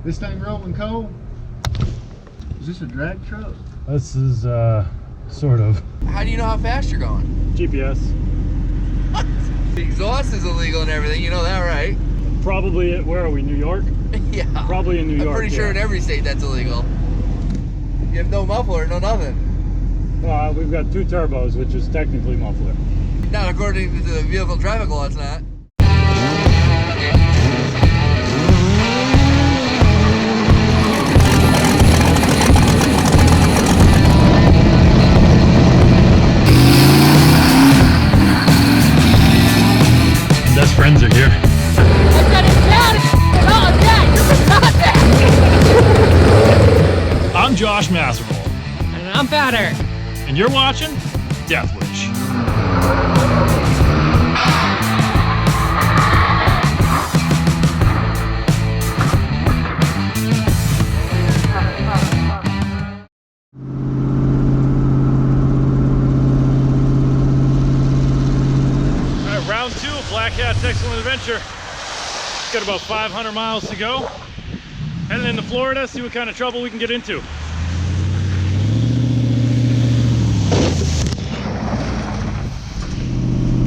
This thing rolling coal? Is this a drag truck? This is sort of. How do you know how fast you're going? GPS. The exhaust is illegal and everything, you know that, right? Probably, where are we, New York? Yeah. Probably in New York. I'm pretty sure in every state that's illegal. You have no muffler, no nothing. Well, we've got 2 turbos, which is technically muffler. Not according to the vehicle traffic law, it's not. Best friends are here. I'm Josh Mazerolle. And I'm Better. And you're watching Deathwish. Alright, round 2 of Black Hat's Excellent Adventure. Got about 500 miles to go. Heading into Florida, see what kind of trouble we can get into.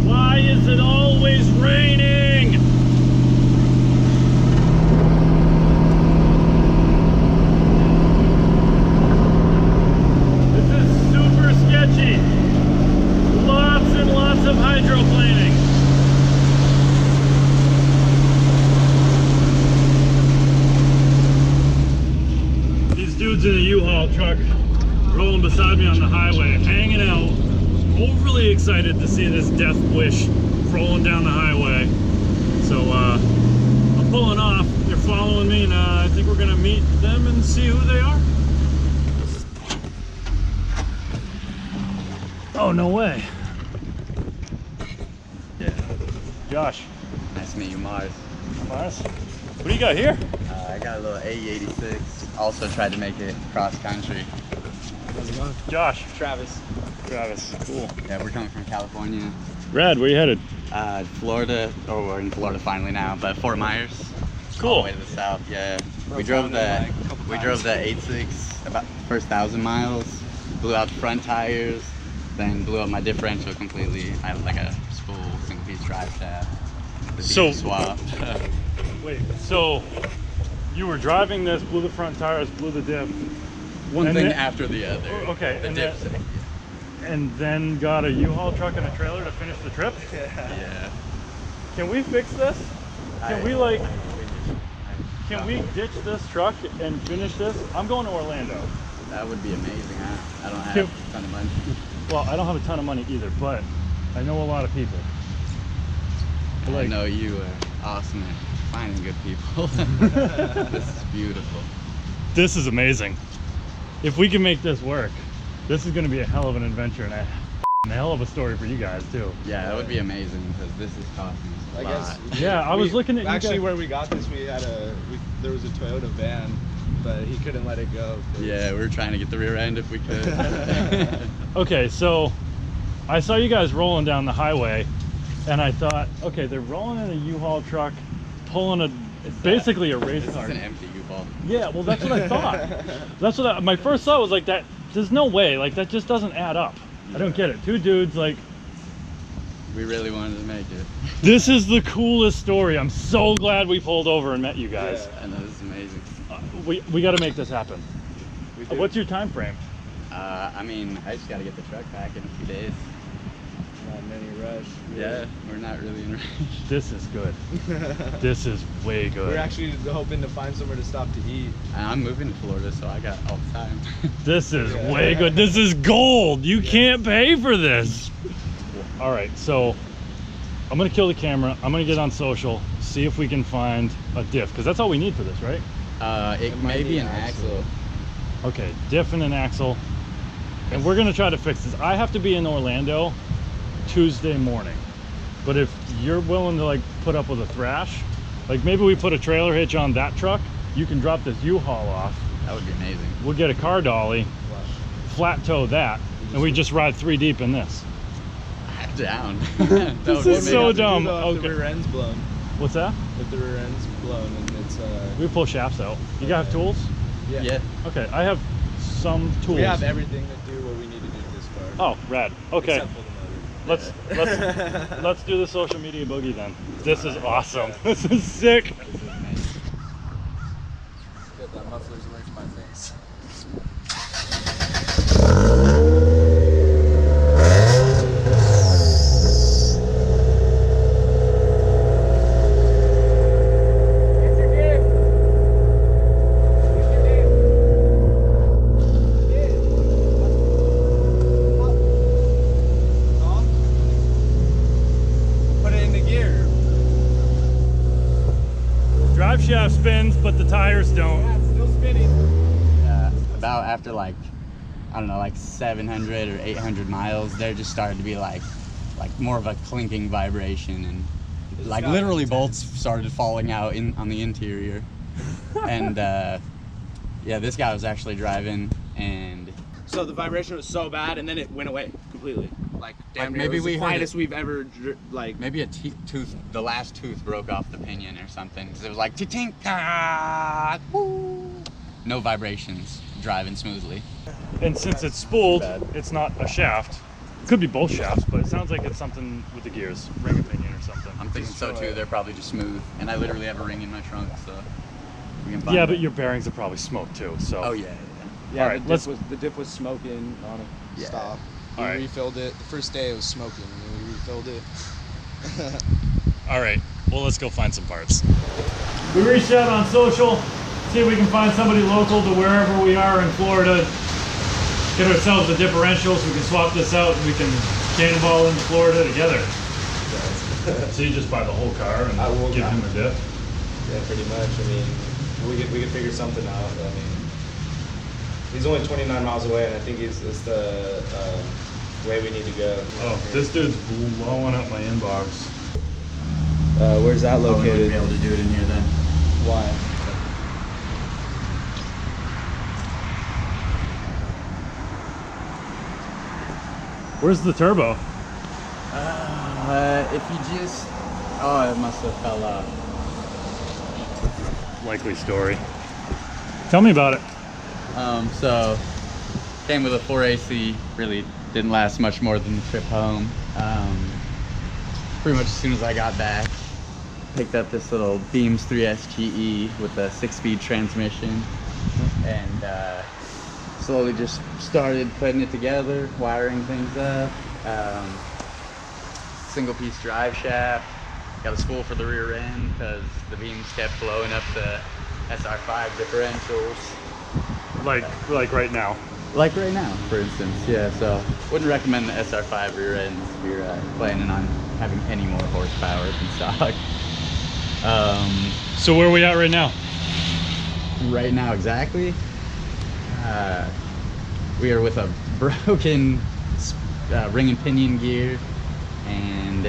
Why is it always raining? This is super sketchy. Lots and lots of hydroplaning. These dudes in a U-Haul truck rolling beside me on the highway, hanging out. Overly excited to see this Deathwish rolling down the highway. So I'm pulling off. They're following me, and I think we're gonna meet them and see who they are. Oh, no way. Yeah. Josh. Nice to meet you, Mars. Mars. What do you got here? I got a little A86. Also tried to make it cross country. How's it going? Josh. Travis. Travis. Cool. Yeah, we're coming from California. Rad, where you headed? Florida. Oh, we're in Florida finally now, but Fort Myers. Cool. All the way to the south. Yeah. We drove the 86 about first 1,000 miles. Blew out the front tires, then blew up my differential completely. I had like a full single piece drive shaft. So swapped. Wait, so you were driving this, blew the front tires, blew the diff. One and thing then, after the other. Okay, The dipstick. and then got a U-Haul truck and a trailer to finish the trip? Yeah. Can we fix this? Can we ditch this truck and finish this? I'm going to Orlando. That would be amazing. I don't have a ton of money. Well, I don't have a ton of money either, but I know a lot of people. I know you are awesome at finding good people. This is beautiful. This is amazing. If we can make this work, this is going to be a hell of an adventure and a hell of a story for you guys too. Yeah, that would be amazing because this is costing us a lot. Yeah, I was looking at actually you guys. where we got this. There was a Toyota van, but he couldn't let it go. Yeah, we were trying to get the rear end if we could. Okay, so I saw you guys rolling down the highway, and I thought, okay, they're rolling in a U-Haul truck, pulling basically a race car. This is an empty U-Haul. Yeah, well, that's what I thought. That's what my first thought was like that. There's no way, like that just doesn't add up. I don't get it. 2 dudes, like. We really wanted to make it. This is the coolest story. I'm so glad we pulled over and met you guys. Yeah, I know, this is amazing. We got to make this happen. What's your time frame? I mean, I just got to get the truck back in a few days. Not in any rush. Yeah, we're not really in a rush. This is good. This is way good. We're actually hoping to find somewhere to stop to eat. I'm moving to Florida, so I got all the time. This is way good. This is gold. You can't pay for this. All right, so I'm gonna kill the camera. I'm gonna get on social, see if we can find a diff, because that's all we need for this, right? It may be an axle. Okay, diff and an axle. And we're gonna try to fix this. I have to be in Orlando Tuesday morning. But if you're willing to like put up with a thrash, like maybe we put a trailer hitch on that truck, you can drop this U-Haul off. That would be amazing. We'll get a car dolly, flat tow that, and we just ride 3 deep in this. I'm down. This is so dumb. If Okay. the rear end's blown. What's that? If the rear end's blown and it's We pull shafts out. You guys have tools? Yeah. Okay, I have some tools. We have everything to do what we need to do to this car. Oh, rad. Okay. Except for the motor. Let's do the social media boogie then. This is awesome. This is sick. Get that muffler's away from my face. Drive shaft spins, but the tires don't. Yeah, it's still spinning. About after like, I don't know, like 700 or 800 miles, there just started to be like more of a clinking vibration, and like literally bolts started falling out on the interior. And yeah, this guy was actually driving, and So the vibration was so bad, and then it went away completely. Like damn near. maybe It was we the heard quietest it. we've ever like. maybe a tooth, the last tooth broke off the pinion or something, because it was like tink, ah, woo. No vibrations, driving smoothly. And since it's spooled, it's not a shaft. It could be both shafts, but it sounds like it's something with the gears, ring and pinion or something. I'm thinking so too. They're probably just smooth, and I literally have a ring in my trunk, so we can find Yeah, it. but your bearings are probably smoked too. So. Oh yeah. Yeah, All right, the diff was smoking on a Yeah. stop. We All right. refilled it. The first day it was smoking, and we refilled it. All right, well, let's go find some parts. We reached out on social, see if we can find somebody local to wherever we are in Florida. Get ourselves a differential so we can swap this out and we can cannonball into Florida together. So you just buy the whole car and I will give not. him a diff? Yeah, pretty much. I mean, we could figure something out. I mean, he's only 29 miles away, and I think it's the way we need to go. Oh, this dude's blowing up my inbox. Where's that Oh, we wouldn't located? be able to do it in here then. Why? Where's the turbo? If you just, oh, it must have fell off. Likely story. Tell me about it. So came with a 4AC, really didn't last much more than the trip home. Pretty much as soon as I got back, picked up this little Beams 3S GE with a 6-speed transmission, and slowly just started putting it together, wiring things up. Single piece drive shaft, got a spool for the rear end because the beams kept blowing up the SR5 differentials. Like right now. Like right now, for instance, yeah. So wouldn't recommend the SR5 rear ends if you're planning on having any more horsepower than stock. So where are we at right now? Right now, exactly, we are with a broken ring and pinion gear and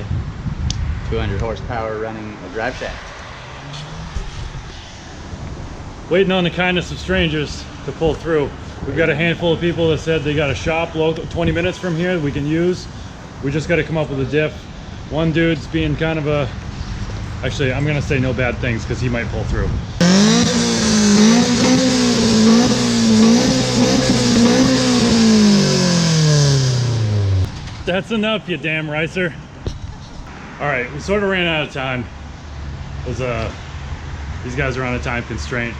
200 horsepower running a drive shaft. Waiting on the kindness of strangers to pull through. We've got a handful of people that said they got a shop local 20 minutes from here we can use. We just got to come up with a diff. One dude's being kind of a, actually I'm gonna say no bad things because he might pull through. That's enough, you damn ricer. All right, we sort of ran out of time. It was these guys are on a time constraint.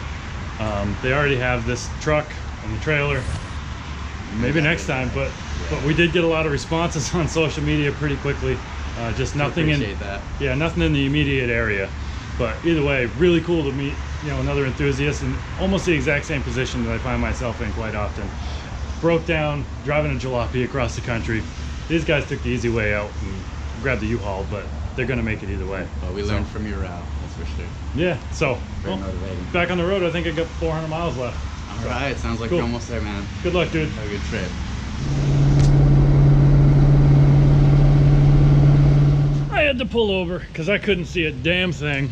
They already have this truck and the trailer. Maybe next time, but we did get a lot of responses on social media pretty quickly. Just nothing Appreciate that. yeah, nothing in the immediate area. But either way, really cool to meet, you know, another enthusiast in almost the exact same position that I find myself in quite often. Broke down, driving a jalopy across the country. These guys took the easy way out and grabbed the U-Haul, but they're gonna make it either way. Well, we learned from your route, that's for sure. Yeah, so Very well, motivating. back on the road, I think I got 400 miles left. All right, sounds like Cool. you're almost there, man. Good luck, dude. Have a good trip. I had to pull over because I couldn't see a damn thing.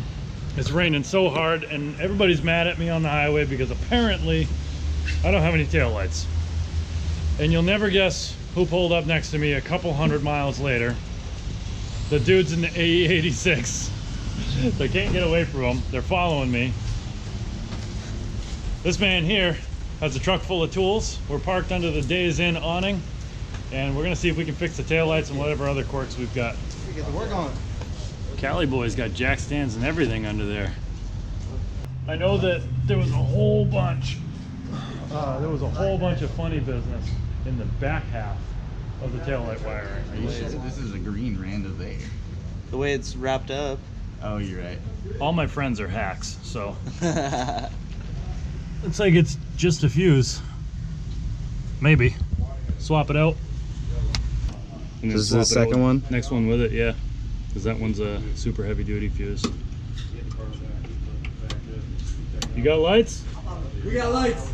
It's raining so hard and everybody's mad at me on the highway because apparently I don't have any taillights. And you'll never guess who pulled up next to me a couple hundred miles later. The dudes in the AE86. They can't get away from them. They're following me. This man here has a truck full of tools. We're parked under the Days Inn awning, and we're gonna see if we can fix the taillights and whatever other quirks we've got. We get to work on it. Cali boy's got jack stands and everything under there. I know that there was a whole bunch of funny business in the back half of the taillight wiring. This is a green rand of there. The way it's wrapped up. Oh, you're right. All my friends are hacks, so it's like it's just a fuse. Maybe. Swap it out. And then This is swap the it second out. one? Next one with it, yeah. Because that one's a super heavy duty fuse. You got lights? We got lights.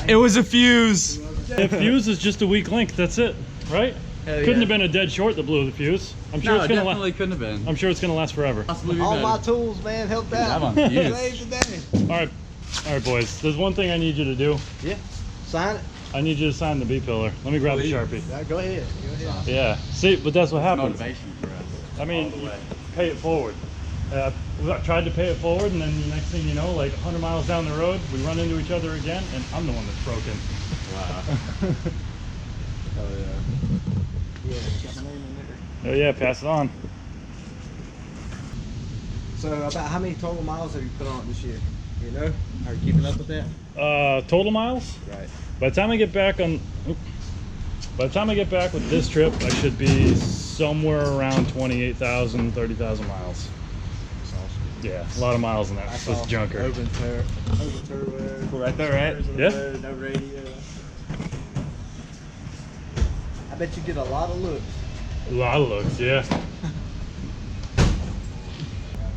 It was a fuse. The fuse is just a weak link, that's it, right? Hell Couldn't yeah. have been a dead short that blew the fuse. I'm sure No, it's it gonna definitely couldn't have been. I'm sure it's gonna last forever. Possibly All my better. tools, man, helped I'm out. on fuse. Saved the day. All right, boys. There's one thing I need you to do. Yeah. Sign it. I need you to sign the B pillar. Let me grab the Sharpie. Yeah, go ahead. Go ahead. Yeah. See, but that's what happens. Motivation for us. I mean, pay it forward. I tried to pay it forward, and then the next thing you know, like 100 miles down the road, we run into each other again, and I'm the one that's broken. Wow. Oh yeah. Yeah, got my name in there. Oh yeah, pass it on. So about how many total miles have you put on it this year? You know? Are you keeping up with that? Total miles? Right. By the time I get back with this trip, I should be somewhere around 28,000, 30,000 miles. That's awesome. Yeah, a lot of miles in that. This junker. Open turbo. Cool right there, right? Yeah. No radio. I bet you get a lot of looks. A lot of looks, yeah.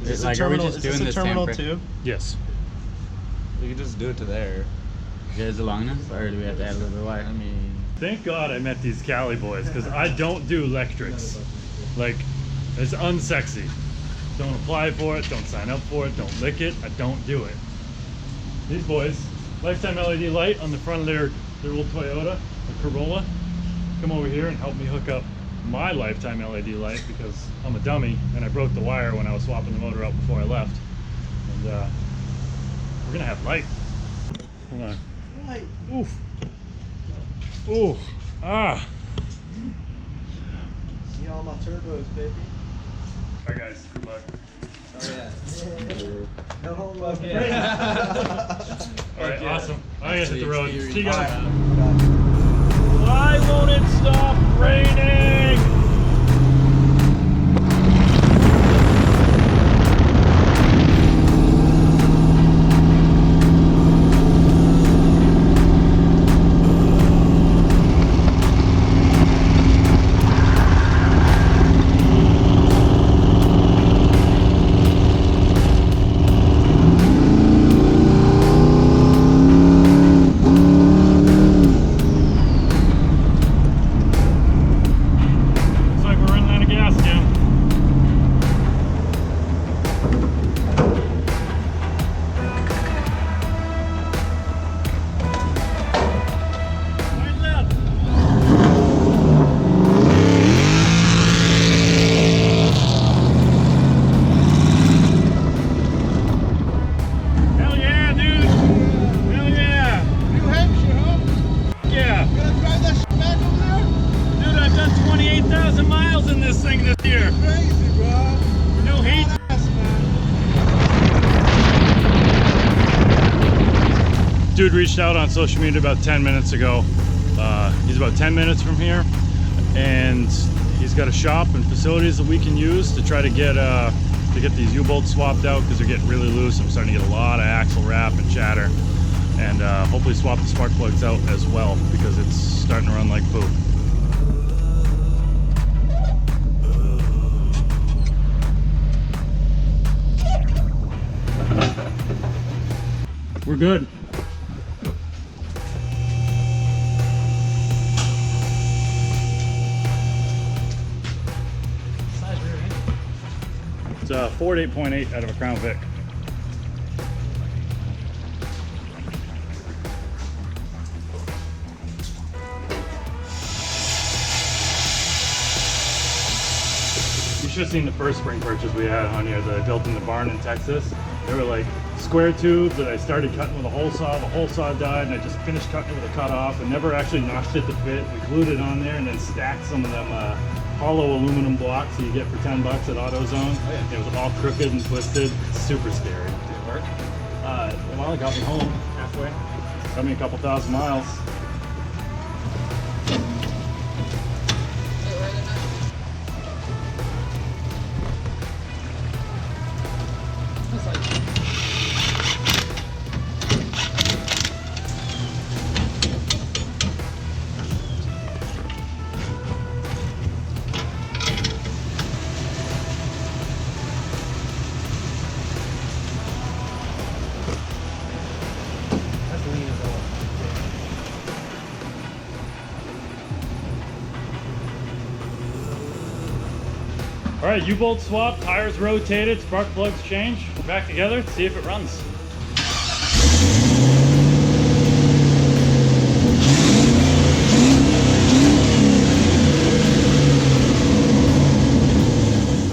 It's like, are we just doing this terminal temper? too? Yes. We can just do it to there. Is it long enough, or do we have to add a little bit of wire? I mean, Thank God I met these Cali boys, because I don't do electrics. Like, it's unsexy. Don't apply for it, don't sign up for it, don't lick it, I don't do it. These boys, lifetime LED light on the front of their little Toyota, the Corolla, come over here and help me hook up my lifetime LED light because I'm a dummy and I broke the wire when I was swapping the motor out before I left. And we're gonna have light. Hold on. Right. Oof. Ooh. Ah. See all my turbos, baby. All right, guys. Good luck. Oh yeah. No home luck. All right. Awesome. I gotta hit the road. Exterior. See you guys. Alright. Why won't it stop raining? Hell yeah, dude! Hell yeah! New Hampshire, huh? Yeah! You gonna drive that shit back over there? Dude, I've done 28,000 miles in this thing this year. Crazy, bro. No heat. Badass, man. Dude reached out on social media about 10 minutes ago. He's about 10 minutes from here, and he's got a shop and facilities that we can use to try to get these U-bolts swapped out because they're getting really loose. I'm starting to get a lot of axle wrap and chatter, and hopefully swap the spark plugs out as well because it's starting to run like poop. We're good. It's a Ford 8.8 out of a Crown Vic. You should have seen the first spring purchase we had on here that I built in the barn in Texas. They were like square tube that I started cutting with a hole saw. The hole saw died, and I just finished cutting it with a cut off and never actually notched it to fit. We glued it on there and then stacked some of them hollow aluminum blocks that you get for 10 bucks at AutoZone. Oh, yeah. It was all crooked and twisted. Super scary. Did it work? Well, it got me home halfway. Got me a couple thousand miles. All right, U-bolt swap, tires rotated, spark plugs changed. We're back together to see if it runs.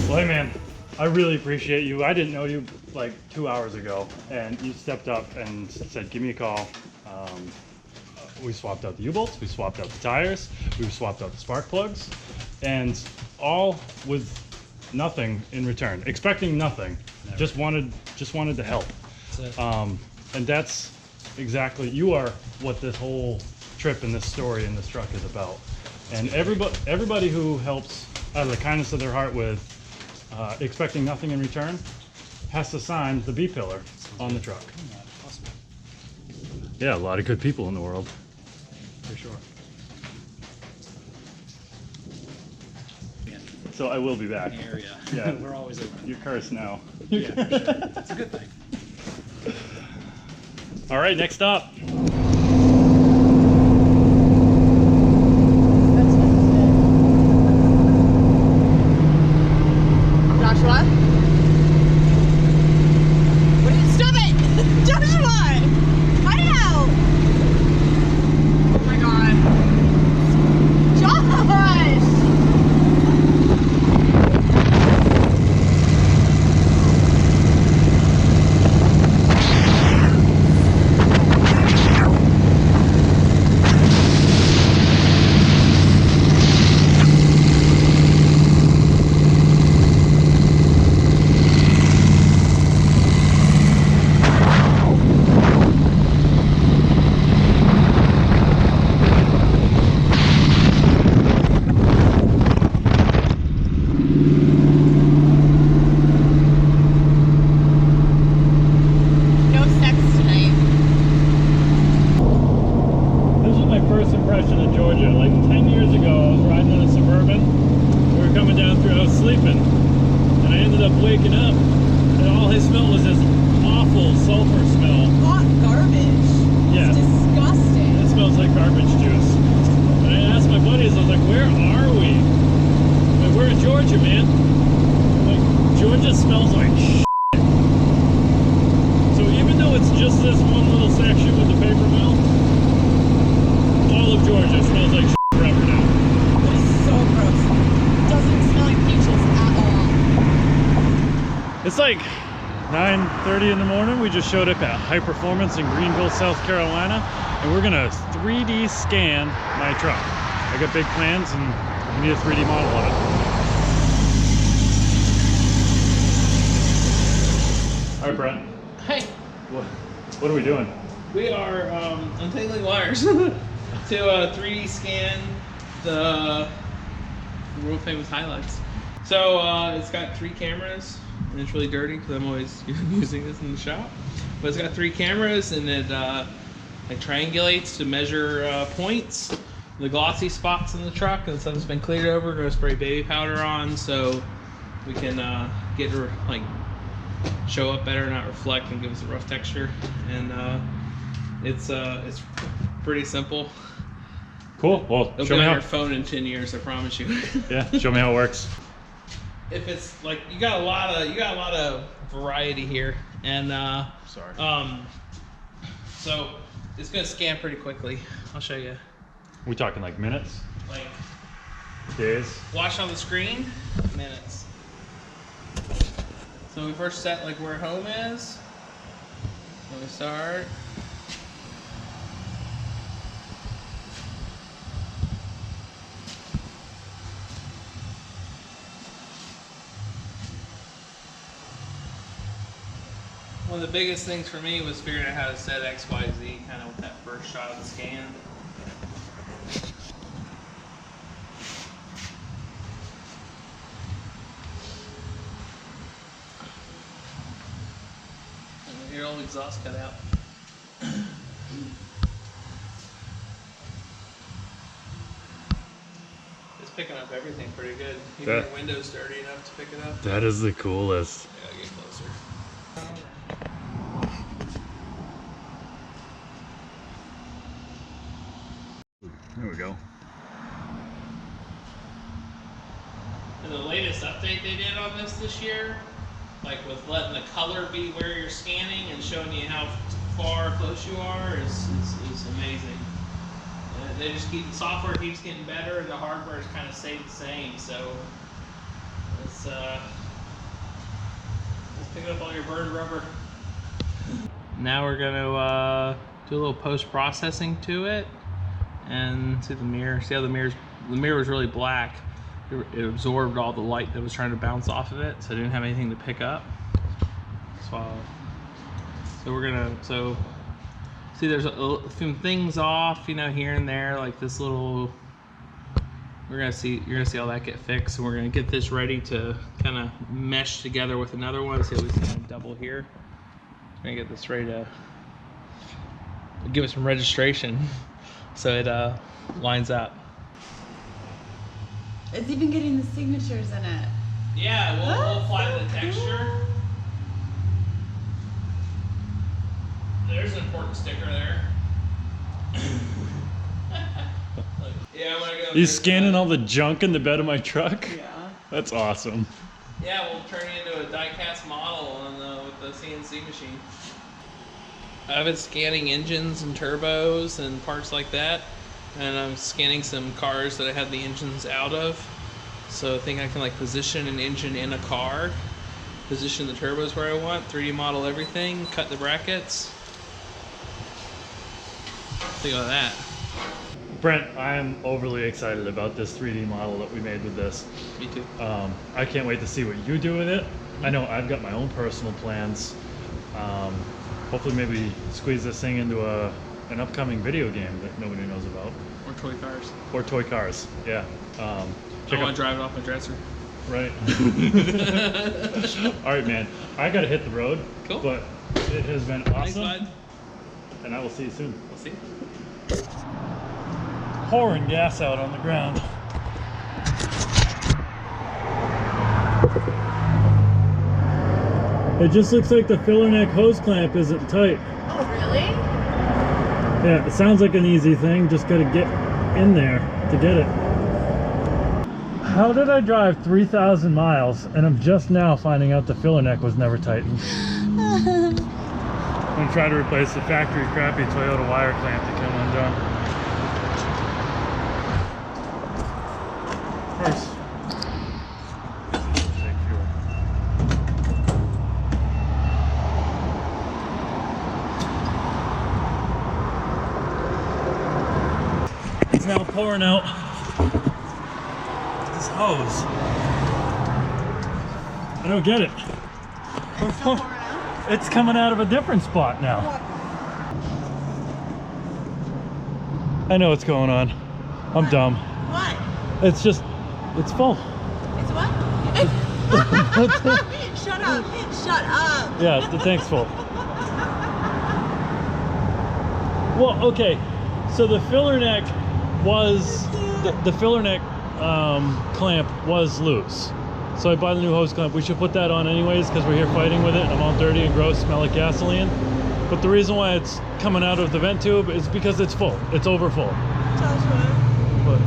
Well, hey man, I really appreciate you. I didn't know you like 2 hours ago, and you stepped up and said, give me a call. We swapped out the U-bolts, we swapped out the tires, we swapped out the spark plugs, and all with nothing in return, expecting nothing. Never. Just wanted to help. That's it. And that's exactly, you are what this whole trip and this story and this truck is about. And everybody who helps out of the kindness of their heart with expecting nothing in return has to sign the B pillar on the truck. Yeah, a lot of good people in the world. For sure. So I will be back. In the area. Yeah. We're always open. You're cursed now. Yeah, for sure. It's a good thing. All right, next stop. Joshua? What are you, stop it! Joshua! Cut it out! Oh my god. Josh! It's like 9:30 in the morning. We just showed up at High Performance in Greenville, South Carolina, and we're gonna 3D scan my truck. I got big plans and we need a 3D model of it. All right, Brent. Hey, What are we doing? we are untangling wires to 3D scan the world famous Hilux. So it's got 3 cameras, and it's really dirty because I'm always using this in the shop. But it's got 3 cameras, and it like triangulates to measure points, the glossy spots in the truck, and since it's been cleared over, we're gonna spray baby powder on so we can get her like show up better, not reflect, and give us a rough texture. And it's pretty simple. Cool. Well, It'll show be me on how. your phone in 10 years, I promise you. Yeah, show me how it works. If it's like you got a lot of variety here, and Sorry. so it's gonna scan pretty quickly. I'll show you. We talking like minutes, Like days? watch on the screen, minutes. So we first set like where home is, Let me start. One of the biggest things for me was figuring out how to set XYZ kind of with that first shot of the scan. And your old exhaust cut out. It's picking up everything pretty good. Even your window's dirty enough to pick it up. That is the coolest. Yeah, get closer. There we go. And the latest update they did on this year, like with letting the color be where you're scanning and showing you how far close you are, is amazing. And they just keep, the software keeps getting better, and the hardware is kind of stayed the same. So it's let's pick up all your burned rubber. Now we're gonna do a little post processing to it. And see the mirror. See how the mirror was really black. It absorbed all the light that was trying to bounce off of it, so I didn't have anything to pick up. So we're gonna see there's a few things off, you know, here and there, like this little. You're gonna see all that get fixed, and we're gonna get this ready to kind of mesh together with another one. See how we kind of double here. We're gonna get this ready to give it some registration. So it lines up. It's even getting the signatures in it. Yeah, we'll apply the texture. There's an important sticker there. Yeah, I'm gonna go. You scanning all the junk in the bed of my truck? Yeah. That's awesome. Yeah, we'll turn it into a die-cast model with the CNC machine. I've been scanning engines and turbos and parts like that, and I'm scanning some cars that I have the engines out of. So I think I can like position an engine in a car, position the turbos where I want, 3D model everything, cut the brackets. Think about that. Brent, I am overly excited about this 3D model that we made with this. Me too. I can't wait to see what you do with it. I know I've got my own personal plans. Hopefully maybe squeeze this thing into an upcoming video game that nobody knows about. Or toy cars. Or toy cars, yeah. I want to drive it off my dresser. Right. All right, man. I got to hit the road. Cool. But it has been awesome. Thanks, bud. And I will see you soon. We'll see. Pouring gas out on the ground. It just looks like the filler neck hose clamp isn't tight. Oh, really? Yeah, it sounds like an easy thing. Just got to get in there to get it. How did I drive 3,000 miles and I'm just now finding out the filler neck was never tightened? I'm going to try to replace the factory crappy Toyota wire clamp that came undone. First, take fuel. It's now pouring out this hose. I don't get it. It's coming out of a different spot now. I know what's going on. I'm dumb. What? It's just, it's full. It's what? Shut up. Shut up. Yeah, the tank's full. Well, okay. So the filler neck was, the filler neck clamp was loose. So I bought a new hose clamp. We should put that on anyways because we're here fighting with it. I'm all dirty and gross, smell like gasoline. But the reason why it's coming out of the vent tube is because it's full. It's over full. But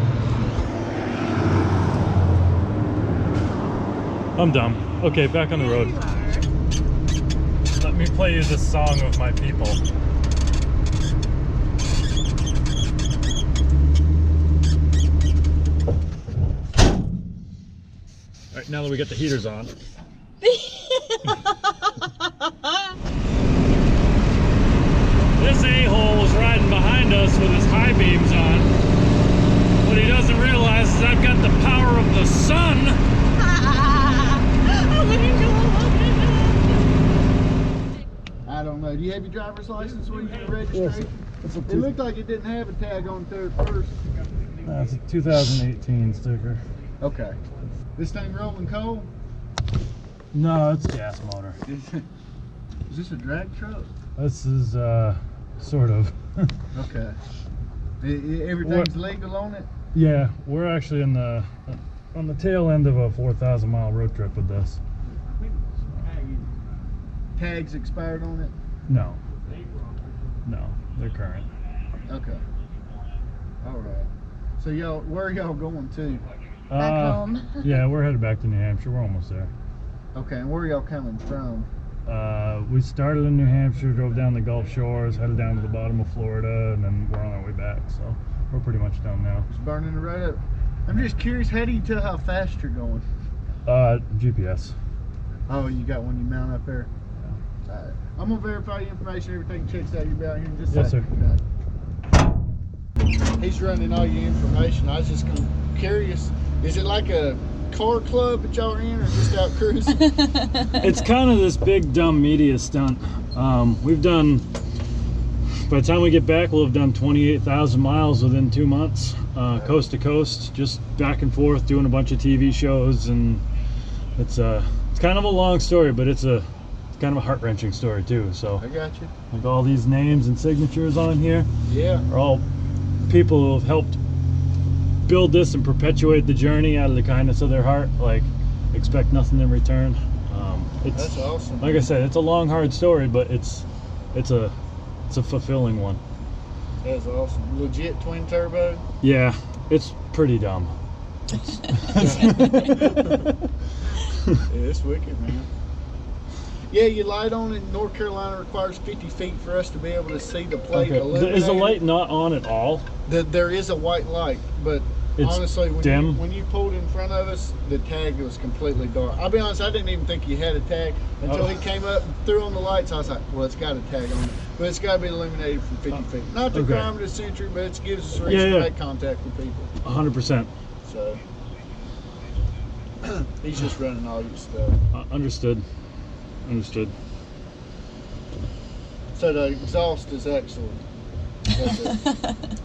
I'm dumb. Okay, back on the road. Let me play you this song of my people. All right, now that we got the heaters on. this a-hole was riding behind us with his high beams on. What he doesn't realize is I've got the power of the sun. I don't know. Do you have your driver's license when you get registered? It looked like it didn't have a tag on it there at first. That's a 2018 sticker. Okay. This thing rolling coal? No, it's gas motor. Is this a drag truck? This is sort of. Okay. Everything's legal on it? Yeah, we're actually on the tail end of a 4,000 mile road trip with this. Tags expired on it? No, they're current. Okay. All right. So y'all, where are y'all going to? Back home. Yeah, we're headed back to New Hampshire. We're almost there. Okay, and where are y'all coming from? We started in New Hampshire, drove down the Gulf Shores, headed down to the bottom of Florida, and then we're on our way back. So we're pretty much done now. Just burning the road up. I'm just curious, how do you tell how fast you're going? GPS. Oh, you got one you mount up there? Yeah. All right. I'm gonna verify your information, everything checks out. You'll be out here in just a Yes, second. He's running all your information. I was just curious, is it like a car club that y'all are in, or just out cruising? It's kind of this big dumb media stunt. We've done, by the time we get back, we'll have done 28,000 miles within 2 months, coast to coast, just back and forth, doing a bunch of TV shows, and it's kind of a long story, but it's kind of a heart-wrenching story too. So I got you. like all these names and signatures on here Yeah. are all people who have helped build this and perpetuate the journey out of the kindness of their heart. Like, expect nothing in return. It's, That's awesome. like I said, it's a long, hard story, but it's a fulfilling one. That's awesome. Legit twin turbo. Yeah, it's pretty dumb. Yeah, it's wicked, man. Yeah, your light on in North Carolina requires 50 feet for us to be able to see the plate. Okay. Is the light not on at all? There is a white light, but It's honestly, dim? when you pulled in front of us, the tag was completely dark. I'll be honest, I didn't even think you had a tag until he came up and threw on the lights. I was like, well, it's got a tag on it, but it's got to be illuminated from 50 feet. Not the crime of the century, but it gives us a reason to make contact with people. 100%. So he's just running all your stuff. Understood. So the exhaust is excellent.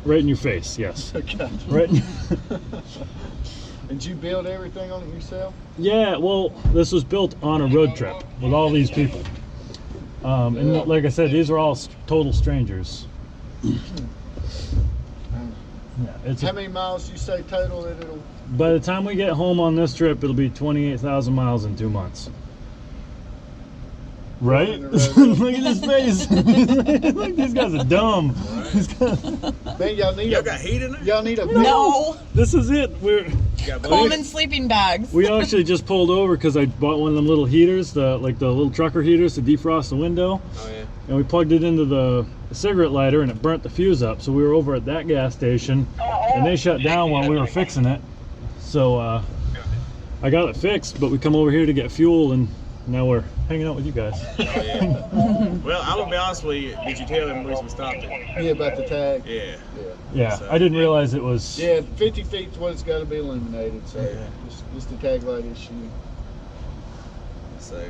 Right in your face, yes. Okay. Right. Did you build everything on it yourself? Yeah, well, this was built on a road trip with all these people. And like I said, these are all total strangers. Yeah, How many miles do you say total that it'll? By the time we get home on this trip, it'll be 28,000 miles in 2 months. Right? Look at his face. Look, these guys are dumb. Man, y'all got heat in it? Y'all need a No. This is it. Coleman sleeping bags. We actually just pulled over because I bought one of them little heaters, the little trucker heaters to defrost the window. Oh yeah. And we plugged it into the cigarette lighter and it burnt the fuse up. So we were over at that gas station and they shut down while we were fixing it. So I got it fixed, but we come over here to get fuel and now we're hanging out with you guys. Oh, yeah. Well, I'm gonna be honest with you. Did you tell them the reason we stopped it? Yeah, about the tag. Yeah. Yeah, So, I didn't realize it was. Yeah, 50 feet is what it's got to be illuminated. So Yeah. just the tag light issue. So,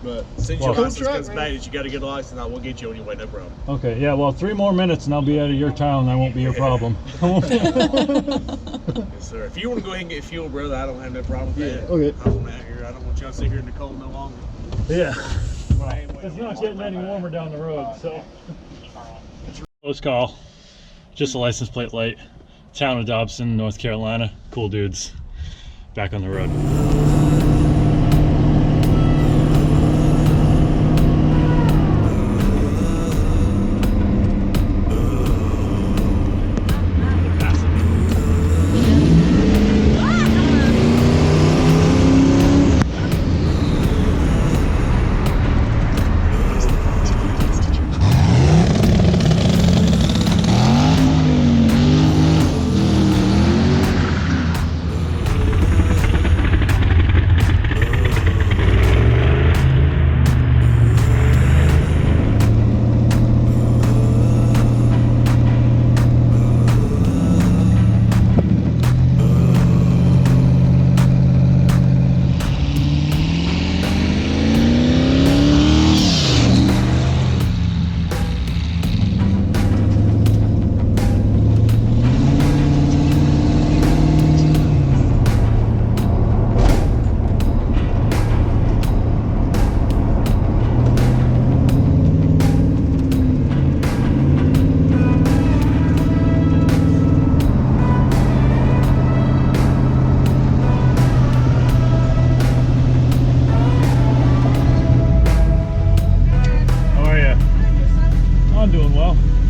But since Well, your license truck, comes man. back, that you got to get a license, I will get you on your way, no problem. Okay, yeah, well, 3 more minutes and I'll be out of your town and I won't be your problem. Yes, sir. If you want to go ahead and get fuel, brother, I don't have no problem with that. Okay. I want out here. I don't want y'all to sit here in the cold no longer. Yeah. But I am waiting. It's not getting any warmer down the road, so. Close call. Just a license plate light. Town of Dobson, North Carolina. Cool dudes. Back on the road.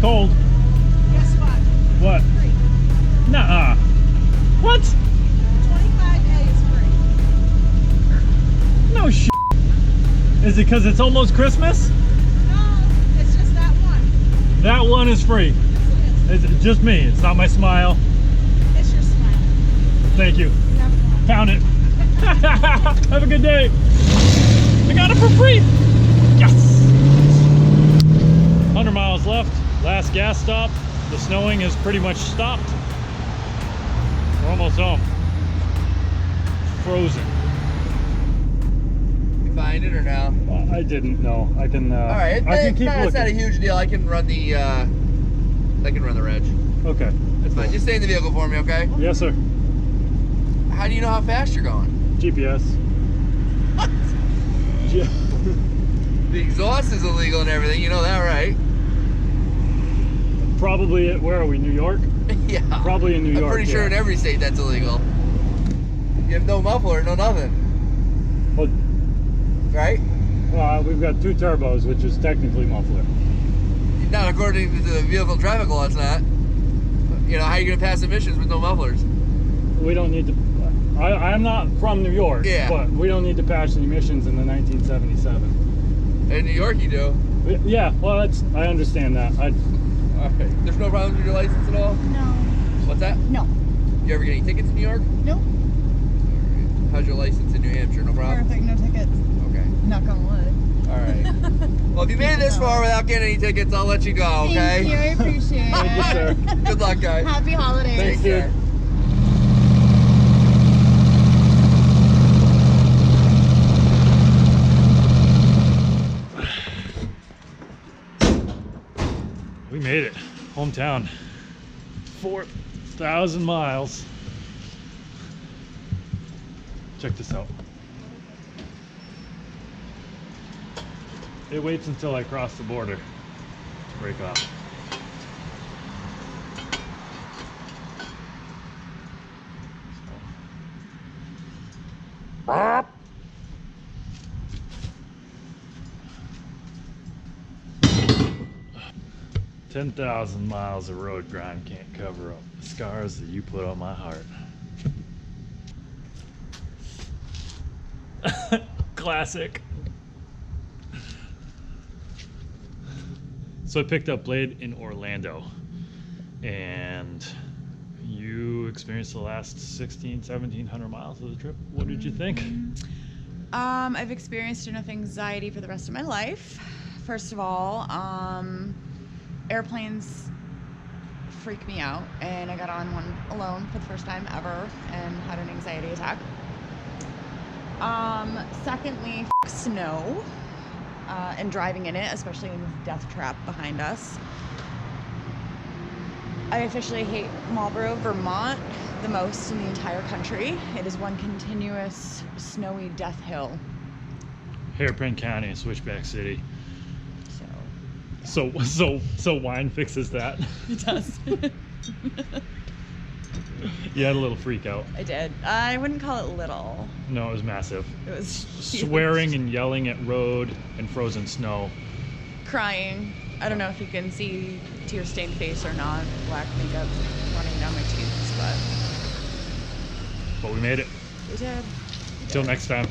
Cold. Guess what? What? Free. Nuh-uh. What? 25A is free. No shit. Is it because it's almost Christmas? No, it's just that one. That one is free. Yes, it It's just me. It's not my smile. is. It's your smile. Thank you. You have one. Found it. Have a good day. I got it for free. Yes. 100 miles left. Last gas stop. The snowing has pretty much stopped. We're almost home. Frozen. You find it or no? I didn't know. I can. All right, I can keep it's not a looking. huge deal. I can run the reg. Okay. That's fine. Just stay in the vehicle for me, okay? Yes, sir. How do you know how fast you're going? GPS. What? Yeah. The exhaust is illegal and everything. You know that, right? Probably. Where are we? New York. Yeah. Probably in New York. I'm pretty sure yeah. in every state that's illegal. You have no muffler, no nothing, Well, right? we've got 2 turbos, which is technically muffler. Not according to the vehicle traffic law, it's not. You know, how are you going to pass emissions with no mufflers? We don't need to. I'm not from New York, Yeah. but we don't need to pass the emissions in the 1977. In New York, you do. Yeah, well, I understand that. All right. There's no problems with your license at all? No. What's that? No. You ever get any tickets in New York? Nope. How's your license in New Hampshire? No problem? Perfect. No tickets. Okay. Knock on wood. All right. Well, if you made it this far without getting any tickets, I'll let you go, okay? Thank you. I appreciate Thank you, sir. it. Good luck, guys. Happy holidays. Thanks, Take dude. care. We made it. Hometown. 4,000 miles. Check this out. It waits until I cross the border to break off. Bop. 10,000 miles of road grime can't cover up the scars that you put on my heart. Classic. So I picked up Blade in Orlando, and you experienced the last 1,700 miles of the trip. What did you think? I've experienced enough anxiety for the rest of my life. First of all, airplanes freak me out, and I got on one alone for the first time ever and had an anxiety attack. Secondly, snow and driving in it, especially in this death trap behind us. I officially hate Marlboro, Vermont the most in the entire country. It is one continuous snowy death hill. Hairpin County and Switchback City. So So wine fixes that. it does. You had a little freak out. I did. I wouldn't call it little. No, it was massive. It was huge. Swearing and yelling at road and frozen snow. Crying. I don't know if you can see tear-stained face or not. Black makeup running down my cheeks, But we made it. but we did. Till next time.